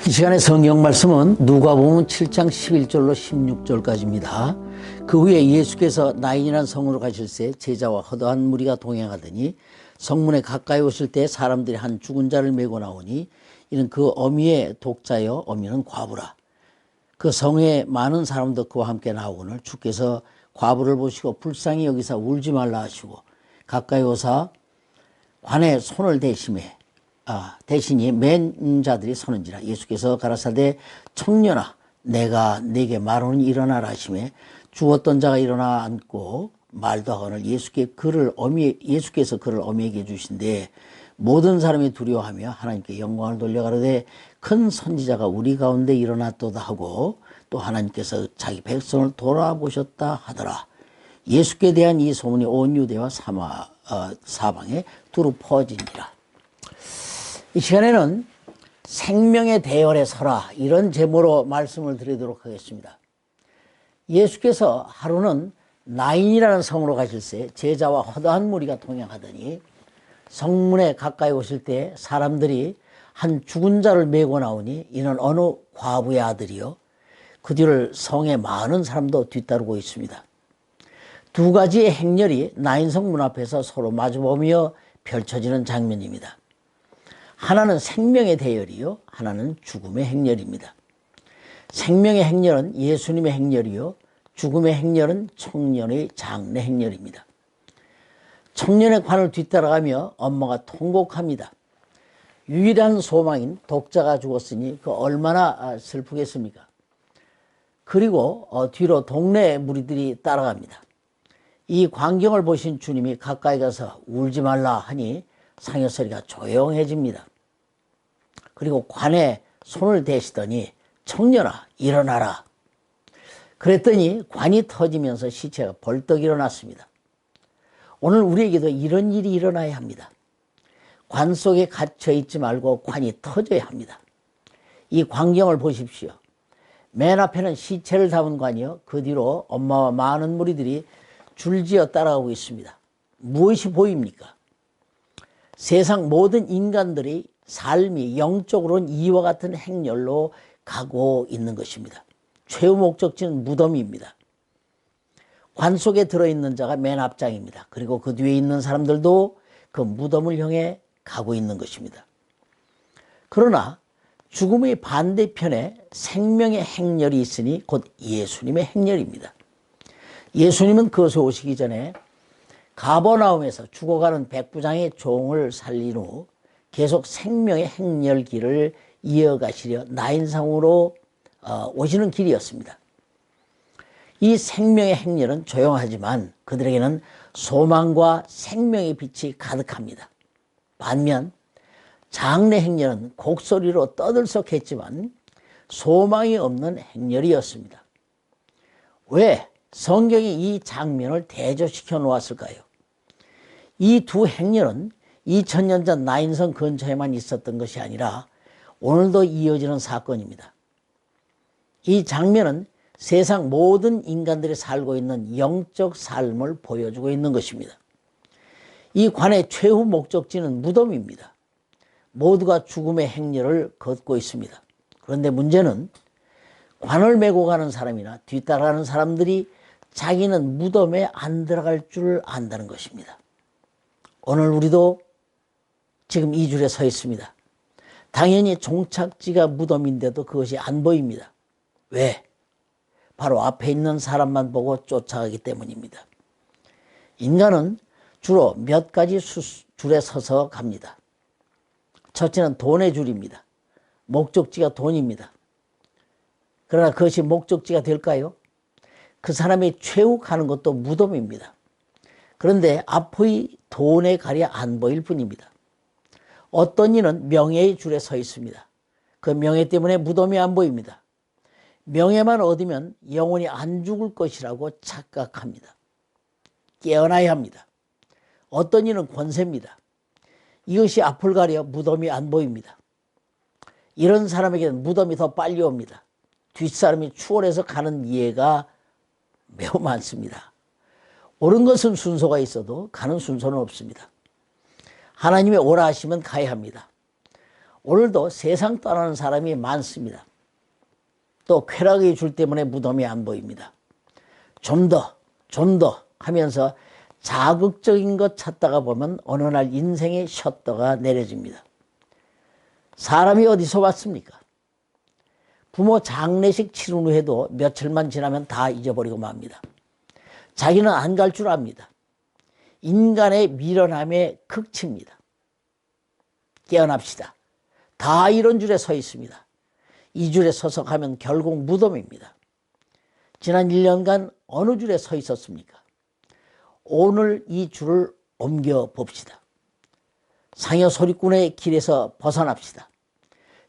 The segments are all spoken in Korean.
이 시간의 성경 말씀은 누가복음 7장 11절로 16절까지입니다. 그 후에 예수께서 나인이라는 성으로 가실새 제자와 허다한 무리가 동행하더니 성문에 가까이 오실 때 사람들이 한 죽은 자를 메고 나오니 이는 그 어미의 독자여 어미는 과부라. 그 성에 많은 사람도 그와 함께 나오거늘 주께서 과부를 보시고 불쌍히 여기사 울지 말라 하시고 가까이 오사 관에 손을 대시니 맨 자들이 서는지라. 예수께서 가라사대 청년아 내가 네게 말하노니 일어나라 하시매 죽었던 자가 일어나 앉고 말도 하거늘 예수께서 그를 어미에게 주신데 모든 사람이 두려워하며 하나님께 영광을 돌려 가로되 큰 선지자가 우리 가운데 일어났도다 하고 또 하나님께서 자기 백성을 돌아보셨다 하더라. 예수께 대한 이 소문이 온 유대와 사방에 두루 퍼지니라. 이 시간에는 생명의 대열에 서라 이런 제목으로 말씀을 드리도록 하겠습니다. 예수께서 하루는 나인이라는 성으로 가실새 제자와 허다한 무리가 동행하더니 성문에 가까이 오실 때 사람들이 한 죽은 자를 메고 나오니 이는 어느 과부의 아들이요 그 뒤를 성에 많은 사람도 뒤따르고 있습니다. 두 가지의 행렬이 나인성 문 앞에서 서로 마주보며 펼쳐지는 장면입니다. 하나는 생명의 대열이요 하나는 죽음의 행렬입니다. 생명의 행렬은 예수님의 행렬이요 죽음의 행렬은 청년의 장례 행렬입니다. 청년의 관을 뒤따라가며 엄마가 통곡합니다. 유일한 소망인 독자가 죽었으니 그 얼마나 슬프겠습니까? 그리고 뒤로 동네 무리들이 따라갑니다. 이 광경을 보신 주님이 가까이 가서 울지 말라 하니 상여 소리가 조용해집니다. 그리고 관에 손을 대시더니 청년아 일어나라. 그랬더니 관이 터지면서 시체가 벌떡 일어났습니다. 오늘 우리에게도 이런 일이 일어나야 합니다. 관 속에 갇혀 있지 말고 관이 터져야 합니다. 이 광경을 보십시오. 맨 앞에는 시체를 담은 관이요 그 뒤로 엄마와 많은 무리들이 줄지어 따라가고 있습니다. 무엇이 보입니까? 세상 모든 인간들의 삶이 영적으로는 이와 같은 행렬로 가고 있는 것입니다. 최후 목적지는 무덤입니다. 관 속에 들어있는 자가 맨 앞장입니다. 그리고 그 뒤에 있는 사람들도 그 무덤을 향해 가고 있는 것입니다. 그러나 죽음의 반대편에 생명의 행렬이 있으니 곧 예수님의 행렬입니다. 예수님은 그것에 오시기 전에 가버나움에서 죽어가는 백부장의 종을 살린 후 계속 생명의 행렬길을 이어가시려 나인성으로 오시는 길이었습니다. 이 생명의 행렬은 조용하지만 그들에게는 소망과 생명의 빛이 가득합니다. 반면 장례 행렬은 곡소리로 떠들썩했지만 소망이 없는 행렬이었습니다. 왜 성경이 이 장면을 대조시켜 놓았을까요? 이 두 행렬은 2000년 전 나인성 근처에만 있었던 것이 아니라 오늘도 이어지는 사건입니다. 이 장면은 세상 모든 인간들이 살고 있는 영적 삶을 보여주고 있는 것입니다. 이 관의 최후 목적지는 무덤입니다. 모두가 죽음의 행렬을 걷고 있습니다. 그런데 문제는 관을 메고 가는 사람이나 뒤따라가는 사람들이 자기는 무덤에 안 들어갈 줄 안다는 것입니다. 오늘 우리도 지금 이 줄에 서 있습니다. 당연히 종착지가 무덤인데도 그것이 안 보입니다. 왜? 바로 앞에 있는 사람만 보고 쫓아가기 때문입니다. 인간은 주로 몇 가지 줄에 서서 갑니다. 첫째는 돈의 줄입니다. 목적지가 돈입니다. 그러나 그것이 목적지가 될까요? 그 사람이 최후 가는 것도 무덤입니다. 그런데 앞의 돈에 가려 안 보일 뿐입니다. 어떤 이는 명예의 줄에 서 있습니다. 그 명예 때문에 무덤이 안 보입니다. 명예만 얻으면 영원히 안 죽을 것이라고 착각합니다. 깨어나야 합니다. 어떤 이는 권세입니다. 이것이 앞을 가려 무덤이 안 보입니다. 이런 사람에게는 무덤이 더 빨리 옵니다. 뒷사람이 추월해서 가는 예가 매우 많습니다. 옳은 것은 순서가 있어도 가는 순서는 없습니다. 하나님의 오라 하시면 가야 합니다. 오늘도 세상 떠나는 사람이 많습니다. 또 쾌락의 줄 때문에 무덤이 안 보입니다. 좀 더 하면서 자극적인 것 찾다가 보면 어느 날 인생의 셔터가 내려집니다. 사람이 어디서 왔습니까? 부모 장례식 치른 후에도 며칠만 지나면 다 잊어버리고 맙니다. 자기는 안 갈 줄 압니다. 인간의 미련함의 극치입니다. 깨어납시다. 다 이런 줄에 서 있습니다. 이 줄에 서서 가면 결국 무덤입니다. 지난 1년간 어느 줄에 서 있었습니까? 오늘 이 줄을 옮겨 봅시다. 상여 소리꾼의 길에서 벗어납시다.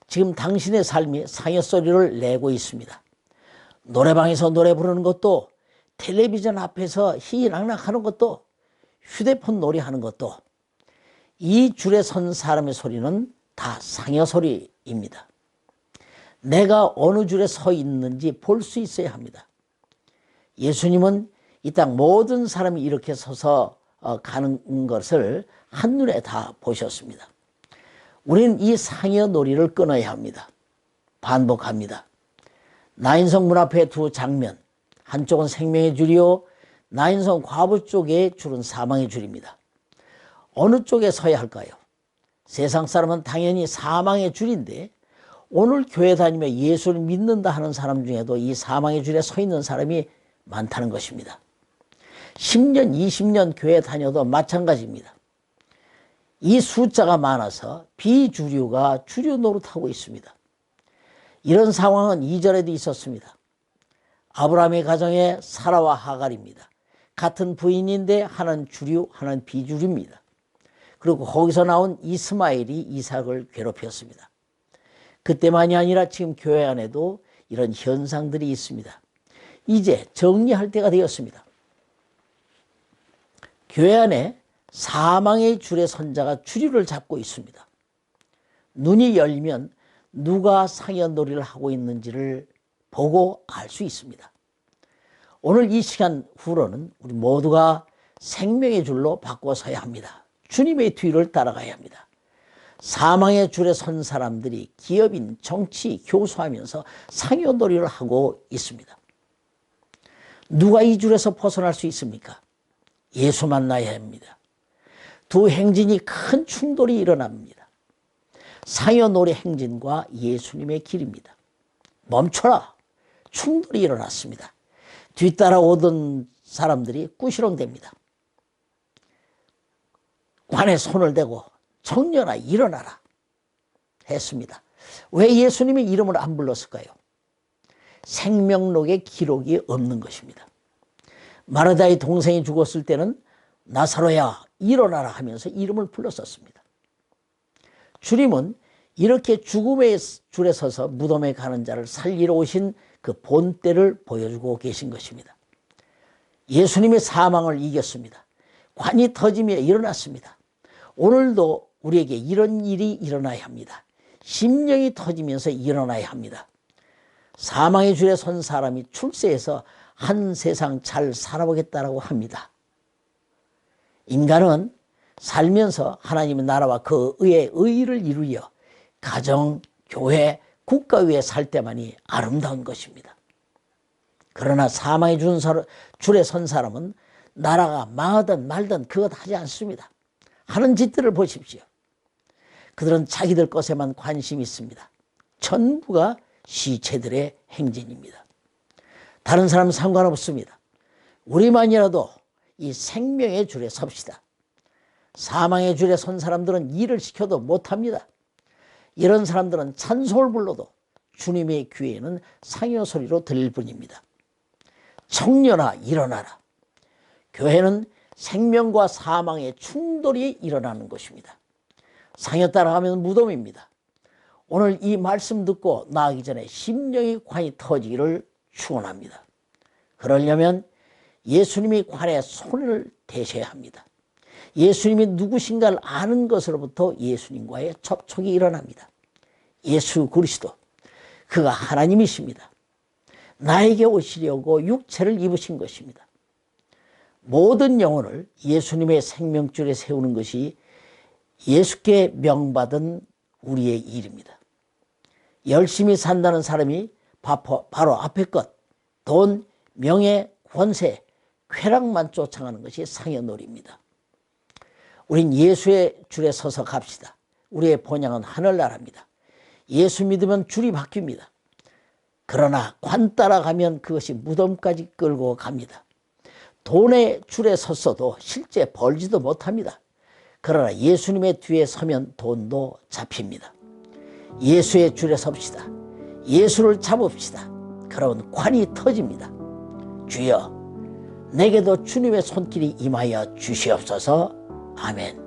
지금 당신의 삶이 상여 소리를 내고 있습니다. 노래방에서 노래 부르는 것도, 텔레비전 앞에서 희희낙낙하는 것도, 휴대폰 놀이하는 것도, 이 줄에 선 사람의 소리는 다 상여 소리입니다. 내가 어느 줄에 서 있는지 볼 수 있어야 합니다. 예수님은 이 땅 모든 사람이 이렇게 서서 가는 것을 한눈에 다 보셨습니다. 우리는 이 상여 놀이를 끊어야 합니다. 반복합니다. 나인성 문 앞에 두 장면, 한쪽은 생명의 줄이요, 나인성 과부 쪽의 줄은 사망의 줄입니다. 어느 쪽에 서야 할까요? 세상 사람은 당연히 사망의 줄인데, 오늘 교회 다니며 예수를 믿는다 하는 사람 중에도 이 사망의 줄에 서 있는 사람이 많다는 것입니다. 10년, 20년 교회 다녀도 마찬가지입니다. 이 숫자가 많아서 비주류가 주류 노릇하고 있습니다. 이런 상황은 이전에도 있었습니다. 아브라함의 가정에 사라와 하갈입니다. 같은 부인인데 하나는 주류, 하나는 비주류입니다. 그리고 거기서 나온 이스마엘이 이삭을 괴롭혔습니다. 그때만이 아니라 지금 교회 안에도 이런 현상들이 있습니다. 이제 정리할 때가 되었습니다. 교회 안에 사망의 줄의 선자가 주류를 잡고 있습니다. 눈이 열리면 누가 상여놀이를 하고 있는지를 보고 알 수 있습니다. 오늘 이 시간 후로는 우리 모두가 생명의 줄로 바꿔서야 합니다. 주님의 뒤를 따라가야 합니다. 사망의 줄에 선 사람들이 기업인, 정치, 교수하면서 상여놀이를 하고 있습니다. 누가 이 줄에서 벗어날 수 있습니까? 예수 만나야 합니다. 두 행진이 큰 충돌이 일어납니다. 상여놀이 행진과 예수님의 길입니다. 멈춰라! 충돌이 일어났습니다. 뒤따라오던 사람들이 꾸시렁댑니다. 관에 손을 대고 청년아 일어나라 했습니다. 왜 예수님의 이름을 안 불렀을까요? 생명록에 기록이 없는 것입니다. 마르다의 동생이 죽었을 때는 나사로야 일어나라 하면서 이름을 불렀었습니다. 주님은 이렇게 죽음의 줄에 서서 무덤에 가는 자를 살리러 오신 그 본때를 보여주고 계신 것입니다. 예수님의 사망을 이겼습니다. 관이 터지며 일어났습니다. 오늘도 우리에게 이런 일이 일어나야 합니다. 심령이 터지면서 일어나야 합니다. 사망의 줄에 선 사람이 출세해서 한 세상 잘 살아보겠다라고 합니다. 인간은 살면서 하나님의 나라와 그 의의 의를 이루어 가정, 교회, 국가 위에 살 때만이 아름다운 것입니다. 그러나 사망의 줄에 선 사람은 나라가 망하든 말든 그것 하지 않습니다. 하는 짓들을 보십시오. 그들은 자기들 것에만 관심이 있습니다. 전부가 시체들의 행진입니다. 다른 사람은 상관없습니다. 우리만이라도 이 생명의 줄에 섭시다. 사망의 줄에 선 사람들은 일을 시켜도 못합니다. 이런 사람들은 찬송을 불러도 주님의 귀에는 상여 소리로 들릴 뿐입니다. 청년아 일어나라. 교회는 생명과 사망의 충돌이 일어나는 것입니다. 상여 따라가면 무덤입니다. 오늘 이 말씀 듣고 나가기 전에 심령의 관이 터지기를 축원합니다. 그러려면 예수님이 관에 손을 대셔야 합니다. 예수님이 누구신가를 아는 것으로부터 예수님과의 접촉이 일어납니다. 예수 그리스도, 그가 하나님이십니다. 나에게 오시려고 육체를 입으신 것입니다. 모든 영혼을 예수님의 생명줄에 세우는 것이 예수께 명받은 우리의 일입니다. 열심히 산다는 사람이 바로 앞의 것, 돈, 명예, 권세, 쾌락만 쫓아가는 것이 상여놀이입니다. 우린 예수의 줄에 서서 갑시다. 우리의 본향은 하늘나라입니다. 예수 믿으면 줄이 바뀝니다. 그러나 관 따라가면 그것이 무덤까지 끌고 갑니다. 돈의 줄에 섰어도 실제 벌지도 못합니다. 그러나 예수님의 뒤에 서면 돈도 잡힙니다. 예수의 줄에 섭시다. 예수를 잡읍시다. 그러면 관이 터집니다. 주여, 내게도 주님의 손길이 임하여 주시옵소서. 아멘.